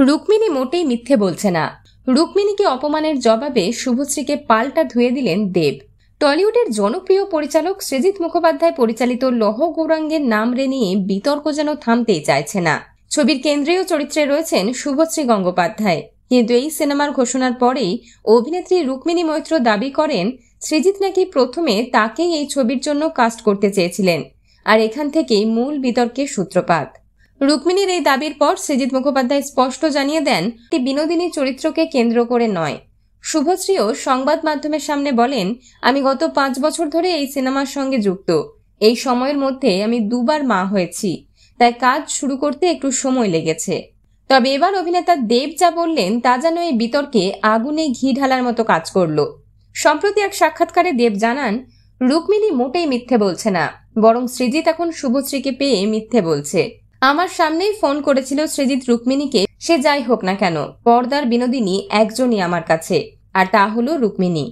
রুক্মিণী মোটেই মিথ্যে বলছে না। রুক্মিণীকে অপমানের জবাবে শুভশ্রীকে পাল্টা ধুয়ে দিলেন দেব। টলিউডের জনপ্রিয় পরিচালক সৃজিত মুখোপাধ্যায় পরিচালিত লৌহ গৌরাঙ্গের নাম নিয়ে বিতর্ক যেন থামতেই চাইছে না। ছবির কেন্দ্রীয় চরিত্রে রয়েছেন শুভশ্রী গঙ্গোপাধ্যায়, কিন্তু এই সিনেমার ঘোষণার পরেই অভিনেত্রী রুক্মিণী মৈত্র দাবি করেন সৃজিত নাকি প্রথমে তাকেই এই ছবির জন্য কাস্ট করতে চেয়েছিলেন, আর এখান থেকেই মূল বিতর্কের সূত্রপাত। রুক্মিণীর এই দাবির পর সৃজিত মুখোপাধ্যায় স্পষ্ট জানিয়ে দেন, বিনোদিনী চরিত্রকে কেন্দ্র করে নয়। শুভশ্রীও সংবাদ মাধ্যমের সামনে বলেন, আমি গত 5 বছর ধরে এই সিনেমার সঙ্গে যুক্ত। এই সময়ের মধ্যে আমি 2 বার মা হয়েছি, তাই কাজ শুরু করতে একটু সময় লেগেছে। তবে এবার অভিনেতা দেব যা বললেন তা যেন এই বিতর্কে আগুনে ঘি ঢালার মতো কাজ করল। সম্প্রতি এক সাক্ষাৎকারে দেব জানান, রুক্মিণী মোটেই মিথ্যে বলছে না, বরং সৃজিত এখন শুভশ্রীকে পেয়ে মিথ্যে বলছে। আমার সামনেই ফোন করেছিল সৃজিত রুক্মিণীকে, সে যাই হোক না কেন পর্দার বিনোদিনী একজনই আমার কাছে, আর তা হলো রুক্মিণী।